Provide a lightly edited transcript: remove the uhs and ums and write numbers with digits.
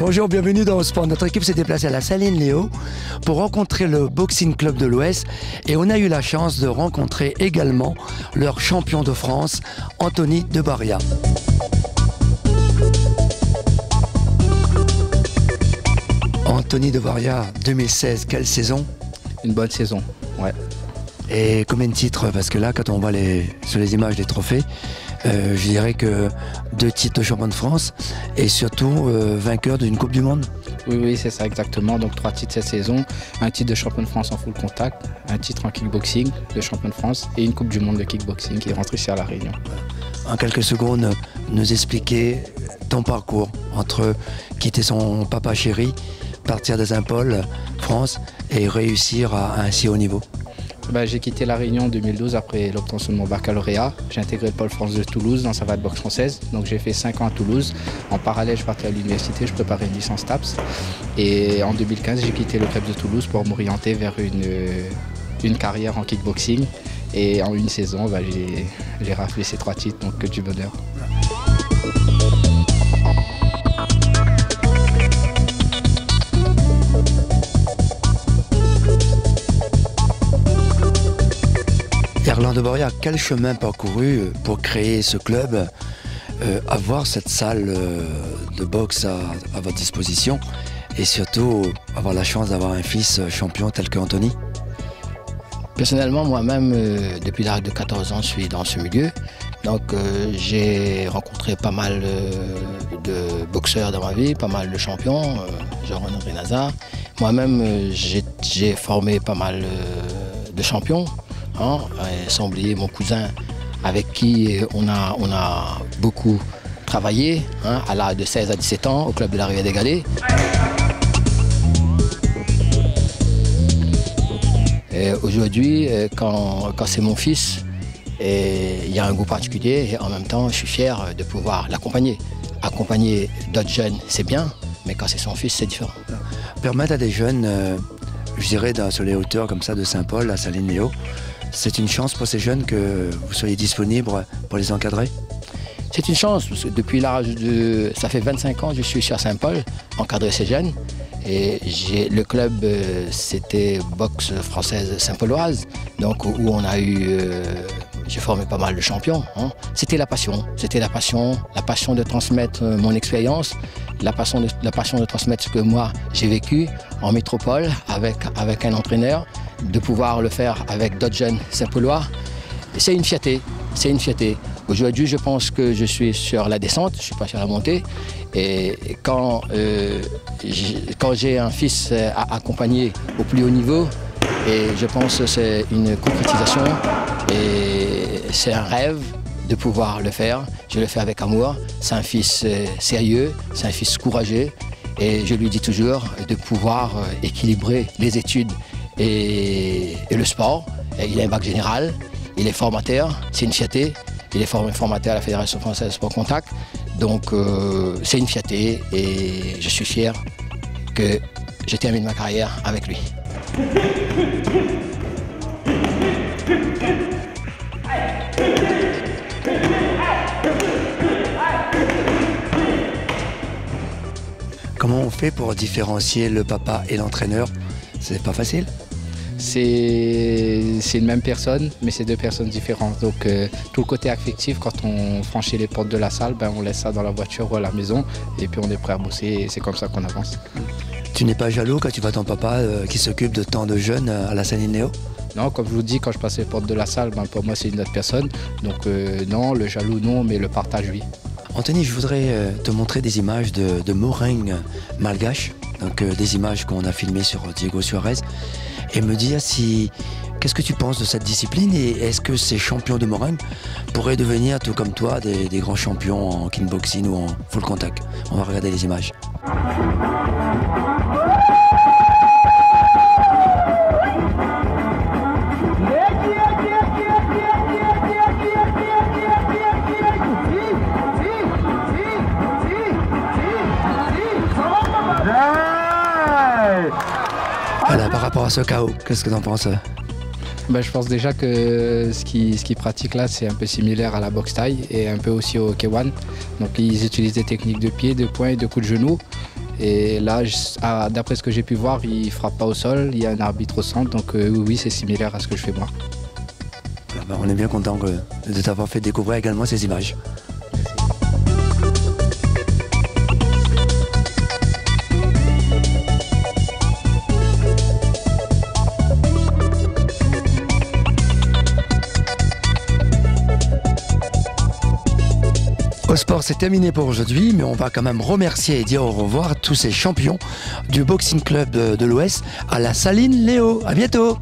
Bonjour, bienvenue dans Sport. Notre équipe s'est déplacée à la Saline Léo pour rencontrer le Boxing Club de l'Ouest et on a eu la chance de rencontrer également leur champion de France, Anthony de Baria. Anthony de Baria, 2016, quelle saison? Une bonne saison, ouais. Et combien de titres? Parce que là, quand on voit sur les images des trophées, je dirais que 2 titres de champion de France et surtout vainqueur d'une Coupe du Monde. Oui, c'est ça exactement. Donc 3 titres cette saison, un titre de champion de France en full contact, un titre en kickboxing de champion de France et une Coupe du Monde de kickboxing qui est rentrée ici à La Réunion. En quelques secondes, nous expliquer ton parcours entre quitter son papa chéri, partir de Saint-Paul, France et réussir à un si haut niveau. J'ai quitté La Réunion en 2012 après l'obtention de mon baccalauréat. J'ai intégré le Pôle France de Toulouse dans sa voie de boxe française. Donc j'ai fait 5 ans à Toulouse. En parallèle, je partais à l'université, je préparais une licence TAPS. Et en 2015, j'ai quitté le club de Toulouse pour m'orienter vers une carrière en kickboxing. Et en une saison, j'ai raflé ces 3 titres, donc que du bonheur. Erland de Baria, quel chemin parcouru pour créer ce club, avoir cette salle de boxe à votre disposition et surtout avoir la chance d'avoir un fils champion tel qu'Anthony? Personnellement, moi-même, depuis l'âge de 14 ans, je suis dans ce milieu. Donc j'ai rencontré pas mal de boxeurs dans ma vie, pas mal de champions, Jean-René Renaza. Moi-même, j'ai formé pas mal de champions. Sans oublier mon cousin avec qui on a beaucoup travaillé à l'âge de 16 à 17 ans au club de la Rivière des Galets. Aujourd'hui, quand c'est mon fils, il y a un goût particulier et en même temps je suis fier de pouvoir l'accompagner. Accompagner d'autres jeunes, c'est bien, mais quand c'est son fils, c'est différent. Permettre à des jeunes, je dirais sur les hauteurs comme ça de Saint-Paul, à Saline Léo, c'est une chance pour ces jeunes que vous soyez disponible pour les encadrer? C'est une chance, parce que depuis l'âge de... Ça fait 25 ans que je suis ici à Saint-Paul, encadrer ces jeunes. Et le club, c'était boxe française Saint-Pauloise, donc où on a eu... j'ai formé pas mal de champions. C'était la passion de transmettre mon expérience, la passion de transmettre ce que moi j'ai vécu en métropole avec un entraîneur, de pouvoir le faire avec d'autres jeunes Saint-Paulois. C'est une fierté, c'est une fierté. Aujourd'hui, je pense que je suis sur la descente, je ne suis pas sur la montée. Et quand j'ai un fils à accompagner au plus haut niveau, et je pense que c'est une concrétisation et c'est un rêve de pouvoir le faire. Je le fais avec amour. C'est un fils sérieux, c'est un fils courageux. Et je lui dis toujours de pouvoir équilibrer les études et le sport. Et il a un bac général, il est formateur, c'est une fierté. Il est formateur à la Fédération française de sport contact. Donc c'est une fierté et je suis fier que je termine ma carrière avec lui. Comment on fait pour différencier le papa et l'entraîneur? C'est pas facile? C'est une même personne, mais c'est 2 personnes différentes. Donc tout le côté affectif, quand on franchit les portes de la salle, on laisse ça dans la voiture ou à la maison et puis on est prêt à bosser et c'est comme ça qu'on avance. Tu n'es pas jaloux quand tu vois ton papa qui s'occupe de tant de jeunes à la Saline Léo? Non, comme je vous dis, quand je passe les portes de la salle, pour moi c'est une autre personne. Donc non, le jaloux non, mais le partage oui. Anthony, je voudrais te montrer des images de Moringue malgache, donc des images qu'on a filmées sur Diego Suarez, et me dire qu'est-ce que tu penses de cette discipline et est-ce que ces champions de Moringue pourraient devenir, tout comme toi, des grands champions en kickboxing ou en full contact? On va regarder les images. Voilà, par rapport à ce chaos, qu'est-ce que tu en penses? Je pense déjà que ce qu'ils pratiquent là, c'est un peu similaire à la boxe thaï et un peu aussi au K1. Donc ils utilisent des techniques de pied, de poing et de coups de genou. Et là, d'après ce que j'ai pu voir, il ne frappe pas au sol, il y a un arbitre au centre, donc oui, c'est similaire à ce que je fais moi. On est bien content de t'avoir fait découvrir également ces images. Au sport, c'est terminé pour aujourd'hui, mais on va quand même remercier et dire au revoir à tous ces champions du Boxing Club de l'Ouest, à la Saline Léo. À bientôt.